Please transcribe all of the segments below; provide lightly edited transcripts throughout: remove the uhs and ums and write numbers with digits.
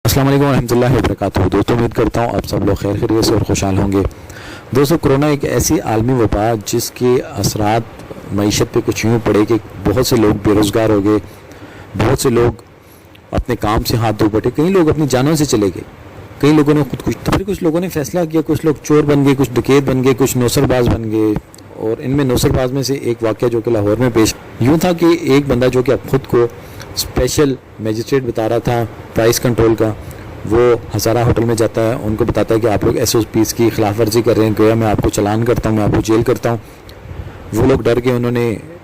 السلام علیکم ورحمۃ اللہ وبرکاتہ۔ دوستوں امید کرتا ہوں آپ سب لوگ خیر خیریت سے اور خوشحال ہوں گے۔ دوستوں کرونا ایک ایسی عالمی وبا جس کے اثرات معیشت پہ کچھ یوں پڑے کہ بہت سے لوگ بے روزگار ہو گئے، بہت سے لوگ اپنے کام سے ہاتھ دھو بیٹھے، کئی لوگ اپنی جانوں سے چلے گئے، کئی لوگوں نے خود تو پھر کچھ لوگوں نے فیصلہ کیا، کچھ لوگ چور بن گئے، کچھ ڈکیت بن گئے، کچھ نوسر باز بن گئے۔ اور ان میں نوسر باز میں سے ایک واقعہ جو کہ لاہور میں پیش یوں تھا کہ ایک بندہ جو کہ اب خود کو اسپیشل میجسٹریٹ بتا رہا تھا پرائس کنٹرول کا، وہ ہزارہ ہوٹل میں جاتا ہے، ان کو بتاتا ہے کہ آپ لوگ ایس او پیز کی خلاف ورزی کر رہے ہیں، گویا میں آپ کو چلان کرتا ہوں، میں آپ کو جیل کرتا ہوں۔ وہ لوگ ڈر گئے، انہوں نے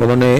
انہوں نے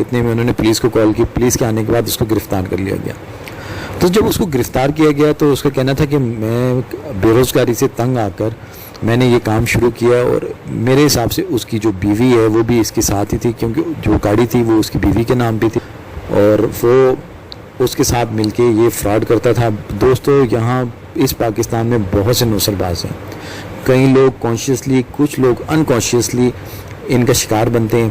اتنے میں انہوں نے پولیس کو کال کی، پولیس کے آنے کے بعد اس کو گرفتار کر لیا گیا۔ تو جب اس کو گرفتار کیا گیا تو اس کا کہنا تھا کہ میں بے روزگاری سے تنگ آ کر میں نے یہ کام شروع کیا، اور میرے حساب سے اس کی جو بیوی ہے وہ بھی اس کے ساتھ ہی تھی، کیونکہ جو گاڑی تھی وہ اس کی بیوی کے نام پہ تھی، اور وہ اس کے ساتھ مل کے یہ فراڈ کرتا تھا۔ دوستو یہاں اس پاکستان میں بہت سے نوسر باز ہیں، کئی لوگ کانشیسلی، کچھ لوگ انکانشیسلی ان کا شکار بنتے ہیں۔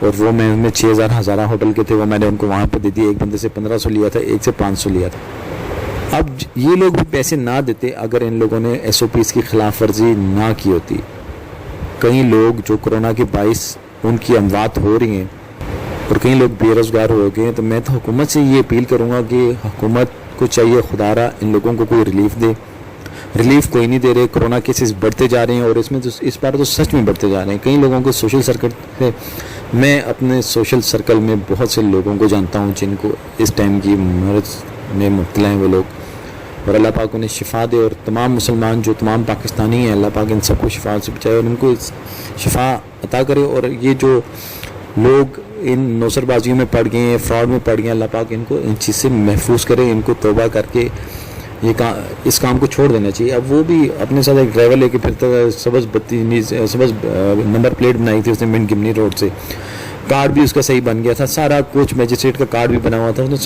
اور وہ میں ان میں 6,000 ہزارہ ہوٹل کے تھے، وہ میں نے ان کو وہاں پہ دے دیے، ایک بندے سے 1,500 لیا تھا، ایک سے 500 لیا تھا۔ اب یہ لوگ بھی پیسے نہ دیتے اگر ان لوگوں نے ایس او پیز کی خلاف ورزی نہ کی ہوتی۔ کئی لوگ جو کرونا کے باعث ان کی اموات ہو رہی ہیں اور کئی لوگ بے روزگار ہو گئے ہیں، تو میں تو حکومت سے یہ اپیل کروں گا کہ حکومت کو چاہیے خدا را ان لوگوں کو کوئی ریلیف دے۔ ریلیف کوئی نہیں دے رہے، کرونا کیسز بڑھتے جا رہے ہیں، اور اس میں تو اس بار تو سچ میں بڑھتے جا رہے ہیں۔ کئی لوگوں کو سوشل سرکل سے، میں اپنے سوشل سرکل میں بہت سے لوگوں کو جانتا ہوں جن کو اس ٹائم کی مرض میں مبتلا ہیں وہ لوگ، اور اللہ پاک انہیں شفا دے، اور تمام مسلمان جو تمام پاکستانی ہیں اللہ پاک ان سب کو شفا سے بچائے اور ان کو شفا عطا کرے۔ اور یہ جو لوگ ان نوسر بازیوں میں پڑ گئے ہیں، فراڈ میں پڑ گئے ہیں، اللہ پاک ان کو ان چیز سے محفوظ کرے، ان کو توبہ کر کے اس کام کو چھوڑ دینا چاہیے۔ اب وہ بھی اپنے ساتھ ایک ڈرائیور لے کے پھرتا ہے، سبز نمبر پلیٹ بنائی تھی اس نے منٹ گمنی روڈ سے، کارڈ بھی اس کا صحیح بن گیا تھا، سارا کچھ میجسٹریٹ کا کارڈ بھی بنا ہوا تھا، تو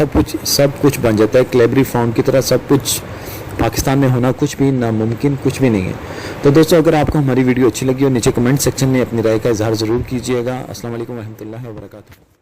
سب کچھ بن جاتا ہے کلیبری فاؤنڈ کی طرح۔ سب کچھ پاکستان میں ہونا کچھ بھی ناممکن کچھ بھی نہیں ہے۔ تو دوستو اگر آپ کو ہماری ویڈیو اچھی لگی ہو، نیچے کمنٹ سیکشن میں اپنی رائے کا اظہار ضرور کیجیے گا۔ السلام علیکم ورحمۃ اللہ وبرکاتہ۔